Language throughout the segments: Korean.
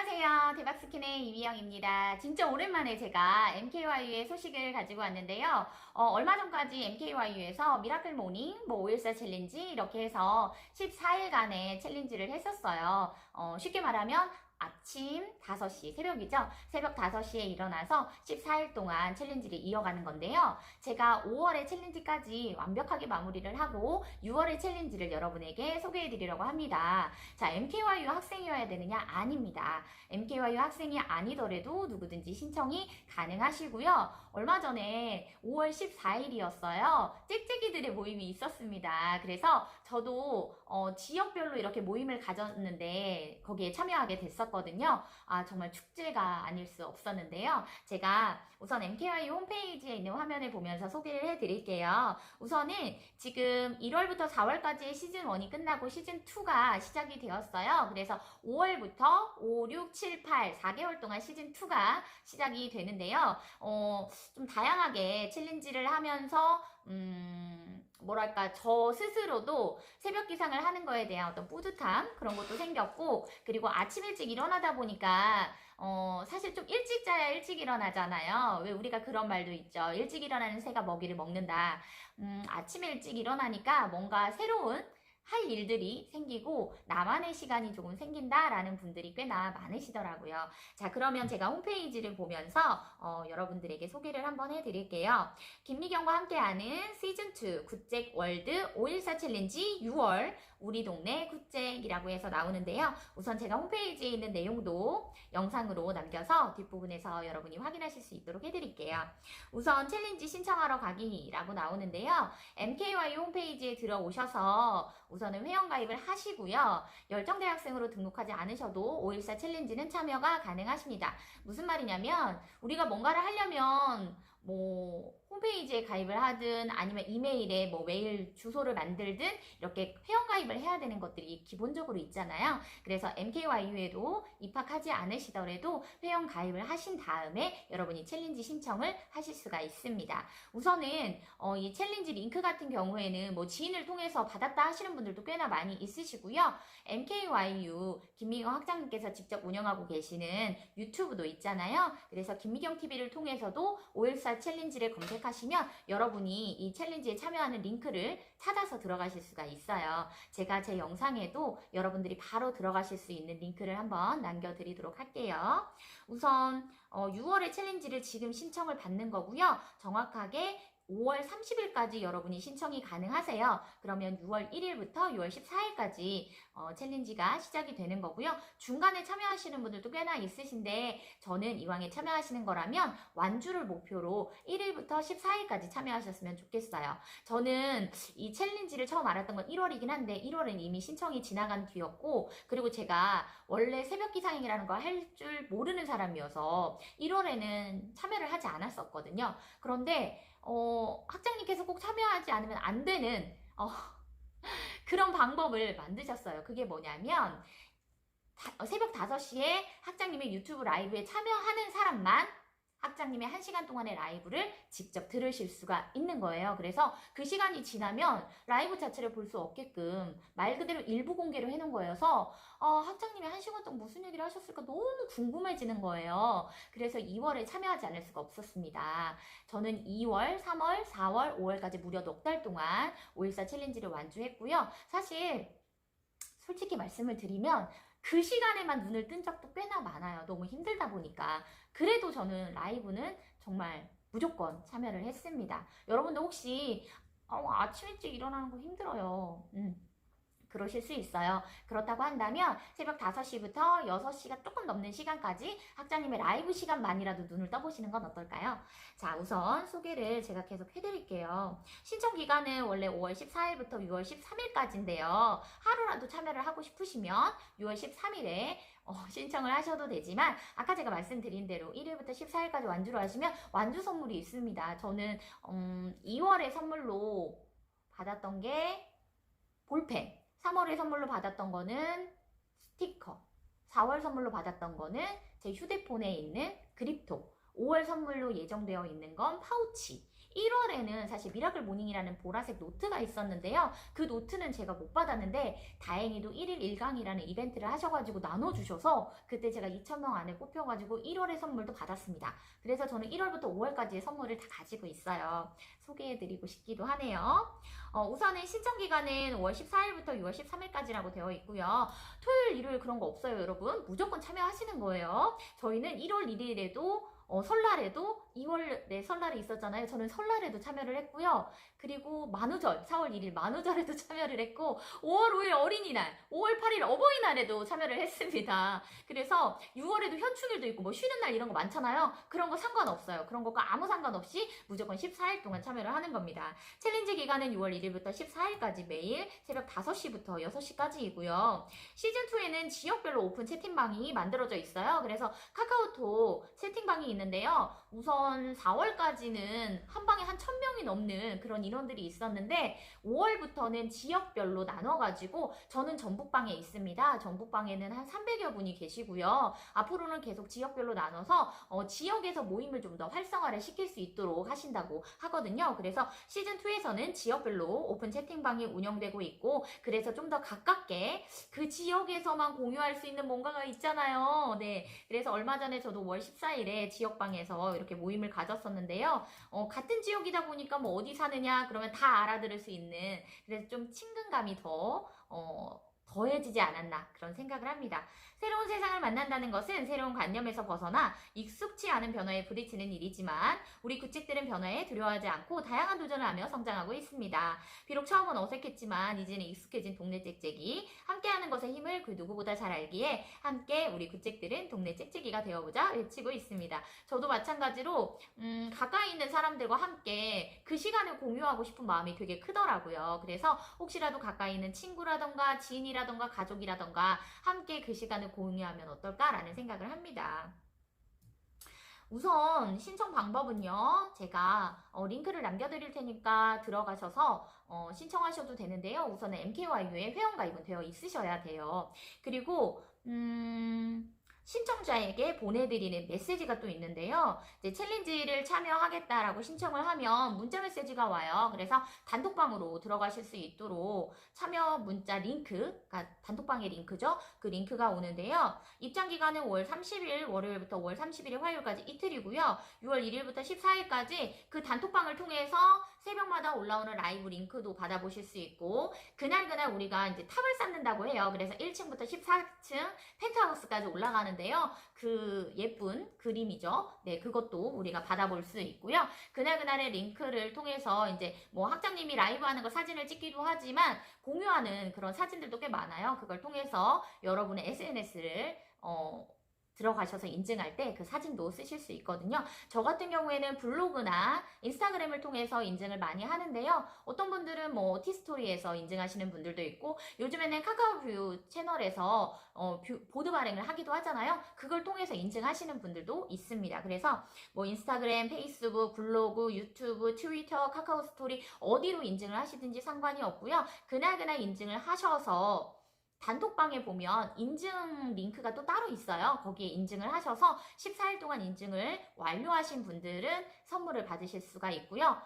안녕하세요. 대박스킨의 이미영입니다. 진짜 오랜만에 제가 MKYU의 소식을 가지고 왔는데요. 얼마 전까지 MKYU에서 미라클 모닝, 514 챌린지 이렇게 해서 14일간의 챌린지를 했었어요. 쉽게 말하면 아침 5시, 새벽이죠? 새벽 5시에 일어나서 14일 동안 챌린지를 이어가는 건데요. 제가 5월의 챌린지까지 완벽하게 마무리를 하고 6월의 챌린지를 여러분에게 소개해드리려고 합니다. 자, MKYU 학생이어야 되느냐? 아닙니다. MKYU 학생이 아니더라도 누구든지 신청이 가능하시고요. 얼마 전에 5월 14일이었어요. 짹짹이들의 모임이 있었습니다. 그래서 저도 지역별로 이렇게 모임을 가졌는데 거기에 참여하게 됐었거든요. 정말 축제가 아닐 수 없었는데요. 제가 우선 MKYU 홈페이지에 있는 화면을 보면서 소개를 해드릴게요. 우선은 지금 1월부터 4월까지의 시즌1이 끝나고 시즌2가 시작이 되었어요. 그래서 5월부터 5, 6, 7, 8, 4개월 동안 시즌2가 시작이 되는데요. 좀 다양하게 챌린지를 하면서 뭐랄까, 저 스스로도 새벽 기상을 하는 거에 대한 어떤 뿌듯함, 그런 것도 생겼고, 그리고 아침 일찍 일어나다 보니까, 사실 좀 일찍 자야 일찍 일어나잖아요. 왜 우리가 그런 말도 있죠. 일찍 일어나는 새가 먹이를 먹는다. 아침에 일찍 일어나니까 뭔가 새로운 할 일들이 생기고 나만의 시간이 조금 생긴다라는 분들이 꽤나 많으시더라고요. 자, 그러면 제가 홈페이지를 보면서 여러분들에게 소개를 한번 해드릴게요. 김미경과 함께하는 시즌2 굿잭 월드 514 챌린지 6월 우리 동네 굿잭이라고 해서 나오는데요. 우선 제가 홈페이지에 있는 내용도 영상으로 남겨서 뒷부분에서 여러분이 확인하실 수 있도록 해드릴게요. 우선 챌린지 신청하러 가기라고 나오는데요. MKYU 홈페이지에 들어오셔서 우선은 회원가입을 하시고요. 열정대학생으로 등록하지 않으셔도 514 챌린지는 참여가 가능하십니다. 무슨 말이냐면 우리가 뭔가를 하려면 홈페이지에 가입을 하든 아니면 이메일에 메일 주소를 만들든 이렇게 회원가입을 해야 되는 것들이 기본적으로 있잖아요. 그래서 MKYU에도 입학하지 않으시더라도 회원가입을 하신 다음에 여러분이 챌린지 신청을 하실 수가 있습니다. 우선은 이 챌린지 링크 같은 경우에는 지인을 통해서 받았다 하시는 분들도 꽤나 많이 있으시고요. MKYU 김미경 학장님께서 직접 운영하고 계시는 유튜브도 있잖아요. 그래서 김미경 TV를 통해서도 514 챌린지를 검색하시면 여러분이 이 챌린지에 참여하는 링크를 찾아서 들어가실 수가 있어요. 제가 제 영상에도 여러분들이 바로 들어가실 수 있는 링크를 한번 남겨드리도록 할게요. 우선 6월의 챌린지를 지금 신청을 받는 거고요. 정확하게 5월 30일까지 여러분이 신청이 가능하세요. 그러면 6월 1일부터 6월 14일까지 챌린지가 시작이 되는 거고요. 중간에 참여하시는 분들도 꽤나 있으신데 저는 이왕에 참여하시는 거라면 완주를 목표로 1일부터 14일까지 참여하셨으면 좋겠어요. 저는 이 챌린지를 처음 알았던 건 1월이긴 한데 1월은 이미 신청이 지나간 뒤였고, 그리고 제가 원래 새벽 기상이라는 걸 할 줄 모르는 사람이어서 1월에는 참여를 하지 않았었거든요. 그런데 학장님께서 꼭 참여하지 않으면 안 되는 그런 방법을 만드셨어요. 그게 뭐냐면 새벽 5시에 학장님의 유튜브 라이브에 참여하는 사람만 학장님의 1시간 동안의 라이브를 직접 들으실 수가 있는 거예요. 그래서 그 시간이 지나면 라이브 자체를 볼 수 없게끔 말 그대로 일부 공개로 해놓은 거여서 학장님이 1시간 동안 무슨 얘기를 하셨을까 너무 궁금해지는 거예요. 그래서 2월에 참여하지 않을 수가 없었습니다. 저는 2월, 3월, 4월, 5월까지 무려 넉 달 동안 514 챌린지를 완주했고요. 사실 솔직히 말씀을 드리면 그 시간에만 눈을 뜬 적도 꽤나 많아요. 너무 힘들다 보니까. 그래도 저는 라이브는 정말 무조건 참여를 했습니다. 여러분도 혹시 아침 일찍 일어나는 거 힘들어요. 그러실 수 있어요. 그렇다고 한다면 새벽 5시부터 6시가 조금 넘는 시간까지 학장님의 라이브 시간만이라도 눈을 떠보시는 건 어떨까요? 자, 우선 소개를 제가 계속 해드릴게요. 신청 기간은 원래 5월 14일부터 6월 13일까지인데요. 하루라도 참여를 하고 싶으시면 6월 13일에 신청을 하셔도 되지만 아까 제가 말씀드린 대로 1일부터 14일까지 완주를 하시면 완주 선물이 있습니다. 저는 2월에 선물로 받았던 게 볼펜, 3월에 선물로 받았던 거는 스티커, 4월 선물로 받았던 거는 제 휴대폰에 있는 그립톡, 5월 선물로 예정되어 있는 건 파우치, 1월에는 사실 미라클 모닝이라는 보라색 노트가 있었는데요. 그 노트는 제가 못 받았는데 다행히도 1일 1강이라는 이벤트를 하셔가지고 나눠주셔서 그때 제가 2,000명 안에 뽑혀가지고 1월에 선물도 받았습니다. 그래서 저는 1월부터 5월까지의 선물을 다 가지고 있어요. 소개해드리고 싶기도 하네요. 우선은 신청 기간은 5월 14일부터 6월 13일까지라고 되어 있고요. 토요일, 일요일 그런 거 없어요, 여러분. 무조건 참여하시는 거예요. 저희는 1월 1일에도 설날에도 2월에 설날이 있었잖아요. 저는 설날에도 참여를 했고요. 그리고 만우절, 4월 1일 만우절에도 참여를 했고 5월 5일 어린이날, 5월 8일 어버이날에도 참여를 했습니다. 그래서 6월에도 현충일도 있고 뭐 쉬는 날 이런 거 많잖아요. 그런 거 상관없어요. 그런 거가 아무 상관없이 무조건 14일 동안 참여를 하는 겁니다. 챌린지 기간은 6월 1일부터 14일까지 매일 새벽 5시부터 6시까지이고요. 시즌2에는 지역별로 오픈 채팅방이 만들어져 있어요. 그래서 카카오톡 채팅방이 있는데요. 우선 4월까지는 한 방에 한 1,000명이 넘는 그런 인원들이 있었는데 5월부터는 지역별로 나눠가지고 저는 전북방에 있습니다. 전북방에는 한 300여 분이 계시고요. 앞으로는 계속 지역별로 나눠서 지역에서 모임을 좀 더 활성화를 시킬 수 있도록 하신다고 하거든요. 그래서 시즌2에서는 지역별로 오픈 채팅방이 운영되고 있고 그래서 좀 더 가깝게 그 지역에서만 공유할 수 있는 뭔가가 있잖아요. 네, 그래서 얼마 전에 저도 5월 14일에 지역방에서 이렇게 모임을 가졌었는데요. 같은 지역이다 보니까 뭐 어디 사느냐 그러면 다 알아들을 수 있는 그래서 좀 친근감이 더해지지 않았나 그런 생각을 합니다. 새로운 세상을 만난다는 것은 새로운 관념에서 벗어나 익숙치 않은 변화에 부딪히는 일이지만 우리 구직들은 변화에 두려워하지 않고 다양한 도전을 하며 성장하고 있습니다. 비록 처음은 어색했지만 이제는 익숙해진 동네 짹짹이 함께하는 것의 힘을 그 누구보다 잘 알기에 함께 우리 구직들은 동네 짹짹이가 되어보자 외치고 있습니다. 저도 마찬가지로 가까이 있는 사람들과 함께 그 시간을 공유하고 싶은 마음이 되게 크더라고요. 그래서 혹시라도 가까이 있는 친구라던가 지인이라던가 가족이라던가 함께 그 시간을 공유하면 어떨까라는 생각을 합니다. 우선 신청 방법은요. 제가 링크를 남겨드릴 테니까 들어가셔서 신청하셔도 되는데요. 우선은 MKYU에 회원가입은 되어 있으셔야 돼요. 그리고 신청자에게 보내드리는 메시지가 또 있는데요. 이제 챌린지를 참여하겠다라고 신청을 하면 문자 메시지가 와요. 그래서 단톡방으로 들어가실 수 있도록 참여 문자 링크가 단톡방의 링크죠. 그 링크가 오는데요. 입장 기간은 5월 30일 월요일부터 5월 31일 화요일까지 이틀이고요. 6월 1일부터 14일까지 그 단톡방을 통해서 새벽마다 올라오는 라이브 링크도 받아보실 수 있고 그날 우리가 이제 탑을 쌓는다고 해요. 그래서 1층부터 14층 펜트하우스까지 올라가는데요. 그 예쁜 그림이죠. 네, 그것도 우리가 받아볼 수 있고요. 그날의 링크를 통해서 이제 뭐 학장님이 라이브 하는 거 사진을 찍기도 하지만 공유하는 그런 사진들도 꽤 많아요. 그걸 통해서 여러분의 SNS를 들어가셔서 인증할 때 그 사진도 쓰실 수 있거든요. 저 같은 경우에는 블로그나 인스타그램을 통해서 인증을 많이 하는데요. 어떤 분들은 뭐 티스토리에서 인증하시는 분들도 있고 요즘에는 카카오뷰 채널에서 보드 발행을 하기도 하잖아요. 그걸 통해서 인증하시는 분들도 있습니다. 그래서 뭐 인스타그램, 페이스북, 블로그, 유튜브, 트위터, 카카오 스토리 어디로 인증을 하시든지 상관이 없고요. 그날 인증을 하셔서 단톡방에 보면 인증 링크가 또 따로 있어요. 거기에 인증을 하셔서 14일 동안 인증을 완료하신 분들은 선물을 받으실 수가 있고요.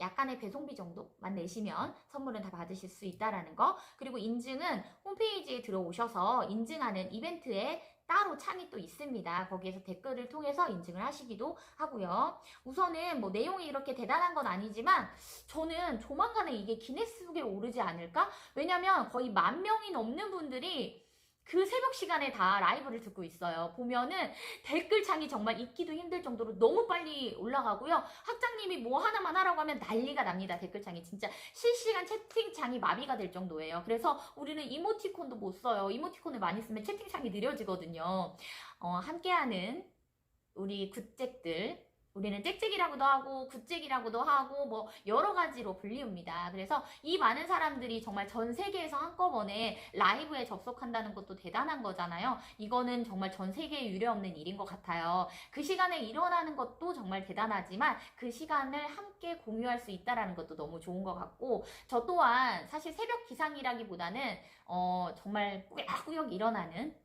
약간의 배송비 정도만 내시면 선물은 다 받으실 수 있다라는 거. 그리고 인증은 홈페이지에 들어오셔서 인증하는 이벤트에 따로 창이 또 있습니다. 거기에서 댓글을 통해서 인증을 하시기도 하고요. 우선은 뭐 내용이 이렇게 대단한 건 아니지만 저는 조만간에 이게 기네스북에 오르지 않을까? 왜냐면 거의 10,000명이 넘는 분들이 그 새벽 시간에 다 라이브를 듣고 있어요. 보면은 댓글창이 정말 읽기도 힘들 정도로 너무 빨리 올라가고요. 학장님이 뭐 하나만 하라고 하면 난리가 납니다. 댓글창이 진짜 실시간 채팅창이 마비가 될 정도예요. 그래서 우리는 이모티콘도 못 써요. 이모티콘을 많이 쓰면 채팅창이 느려지거든요. 함께하는 우리 굿잭들 우리는 짹짹이라고도 하고 굿잭이라고도 하고 뭐 여러 가지로 불리웁니다. 그래서 이 많은 사람들이 정말 전 세계에서 한꺼번에 라이브에 접속한다는 것도 대단한 거잖아요. 이거는 정말 전 세계에 유례없는 일인 것 같아요. 그 시간에 일어나는 것도 정말 대단하지만 그 시간을 함께 공유할 수 있다는 것도 너무 좋은 것 같고 저 또한 사실 새벽 기상이라기보다는 정말 꾸역꾸역 일어나는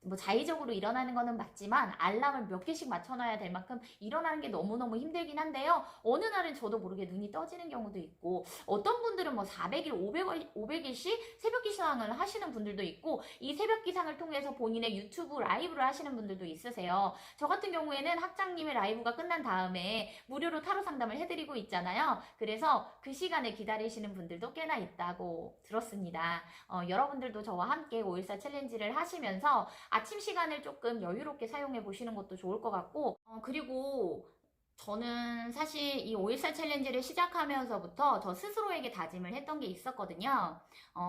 뭐 자의적으로 일어나는 거는 맞지만 알람을 몇 개씩 맞춰놔야 될 만큼 일어나는 게 너무너무 힘들긴 한데요. 어느 날은 저도 모르게 눈이 떠지는 경우도 있고 어떤 분들은 뭐 400일, 500일씩 새벽 기상을 하시는 분들도 있고 이 새벽 기상을 통해서 본인의 유튜브 라이브를 하시는 분들도 있으세요. 저 같은 경우에는 학장님의 라이브가 끝난 다음에 무료로 타로 상담을 해드리고 있잖아요. 그래서 그 시간을 기다리시는 분들도 꽤나 있다고 들었습니다. 여러분들도 저와 함께 514 챌린지를 하시면서 아침 시간을 조금 여유롭게 사용해 보시는 것도 좋을 것 같고, 그리고 저는 사실 이 514 챌린지를 시작하면서부터 저 스스로에게 다짐을 했던 게 있었거든요.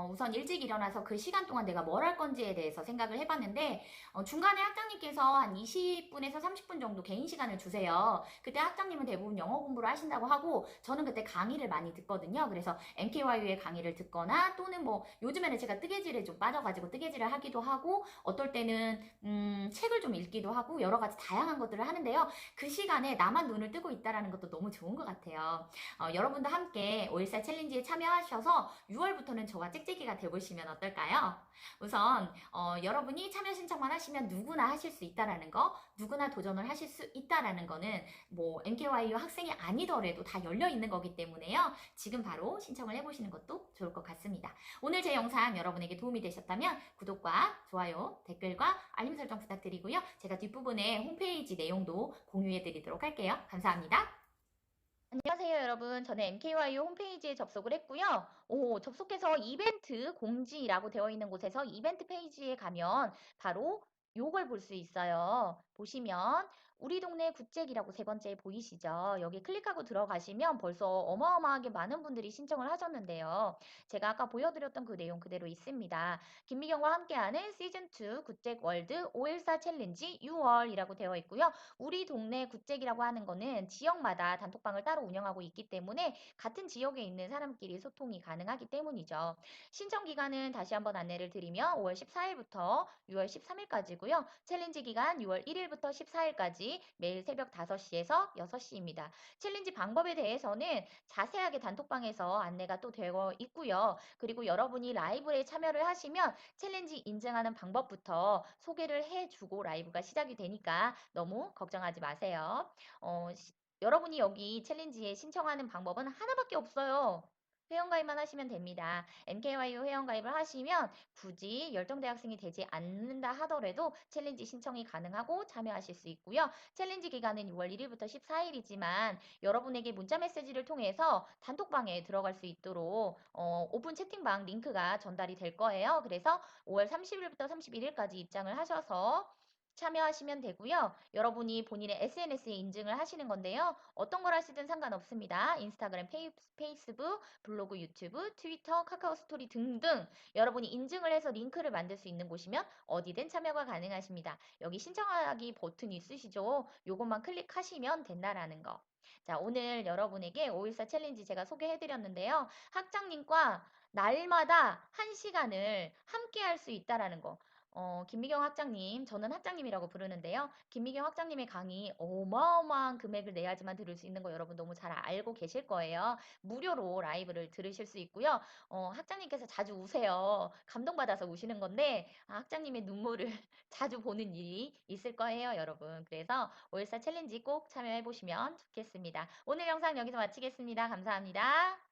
우선 일찍 일어나서 그 시간 동안 내가 뭘 할 건지에 대해서 생각을 해봤는데, 중간에 학장님께서 한 20분에서 30분 정도 개인 시간을 주세요. 그때 학장님은 대부분 영어 공부를 하신다고 하고, 저는 그때 강의를 많이 듣거든요. 그래서 MKYU의 강의를 듣거나 또는 뭐 요즘에는 제가 뜨개질에 좀 빠져가지고 뜨개질을 하기도 하고, 어떨 때는 책을 좀 읽기도 하고 여러 가지 다양한 것들을 하는데요. 그 시간에 나만 눈을 뜨고 있다라는 것도 너무 좋은 것 같아요. 여러분도 함께 514 챌린지에 참여하셔서 6월부터는 저와 짹짹이가 돼보시면 어떨까요? 우선 여러분이 참여 신청만 하시면 누구나 하실 수 있다라는 거, 누구나 도전을 하실 수 있다라는 거는 뭐 MKYU 학생이 아니더라도 다 열려 있는 거기 때문에요. 지금 바로 신청을 해보시는 것도 좋을 것 같습니다. 오늘 제 영상 여러분에게 도움이 되셨다면 구독과 좋아요, 댓글과 알림 설정 부탁드리고요. 제가 뒷부분에 홈페이지 내용도 공유해드리도록 할게요. 감사합니다. 안녕하세요, 여러분. 저는 MKYU 홈페이지에 접속을 했고요. 접속해서 이벤트 공지라고 되어 있는 곳에서 이벤트 페이지에 가면 바로 요걸 볼 수 있어요. 보시면 우리 동네 굿잭이라고 세 번째 보이시죠? 여기 클릭하고 들어가시면 벌써 어마어마하게 많은 분들이 신청을 하셨는데요. 제가 아까 보여드렸던 그 내용 그대로 있습니다. 김미경과 함께하는 시즌2 굿잭 월드 514 챌린지 6월이라고 되어 있고요. 우리 동네 굿잭이라고 하는 거는 지역마다 단톡방을 따로 운영하고 있기 때문에 같은 지역에 있는 사람끼리 소통이 가능하기 때문이죠. 신청 기간은 다시 한번 안내를 드리면 5월 14일부터 6월 13일까지고요. 챌린지 기간 6월 1일부터 14일까지 매일 새벽 5시에서 6시입니다. 챌린지 방법에 대해서는 자세하게 단톡방에서 안내가 또 되어 있고요. 그리고 여러분이 라이브에 참여를 하시면 챌린지 인증하는 방법부터 소개를 해주고 라이브가 시작이 되니까 너무 걱정하지 마세요. 여러분이 여기 챌린지에 신청하는 방법은 하나밖에 없어요. 회원가입만 하시면 됩니다. MKYU 회원가입을 하시면 굳이 열정대학생이 되지 않는다 하더라도 챌린지 신청이 가능하고 참여하실 수 있고요. 챌린지 기간은 6월 1일부터 14일이지만 여러분에게 문자 메시지를 통해서 단톡방에 들어갈 수 있도록 오픈 채팅방 링크가 전달이 될 거예요. 그래서 5월 30일부터 31일까지 입장을 하셔서 참여하시면 되고요. 여러분이 본인의 SNS에 인증을 하시는 건데요. 어떤 걸 하시든 상관없습니다. 인스타그램, 페이스북, 블로그, 유튜브, 트위터, 카카오 스토리 등등 여러분이 인증을 해서 링크를 만들 수 있는 곳이면 어디든 참여가 가능하십니다. 여기 신청하기 버튼 있으시죠? 요것만 클릭하시면 된다라는 거. 자, 오늘 여러분에게 514 챌린지 제가 소개해드렸는데요. 학장님과 날마다 1시간을 함께 할 수 있다라는 거. 김미경 학장님, 저는 학장님이라고 부르는데요. 김미경 학장님의 강의 어마어마한 금액을 내야지만 들을 수 있는 거 여러분 너무 잘 알고 계실 거예요. 무료로 라이브를 들으실 수 있고요. 학장님께서 자주 우세요. 감동받아서 우시는 건데, 학장님의 눈물을 자주 보는 일이 있을 거예요, 여러분. 그래서 514 챌린지 꼭 참여해 보시면 좋겠습니다. 오늘 영상 여기서 마치겠습니다. 감사합니다.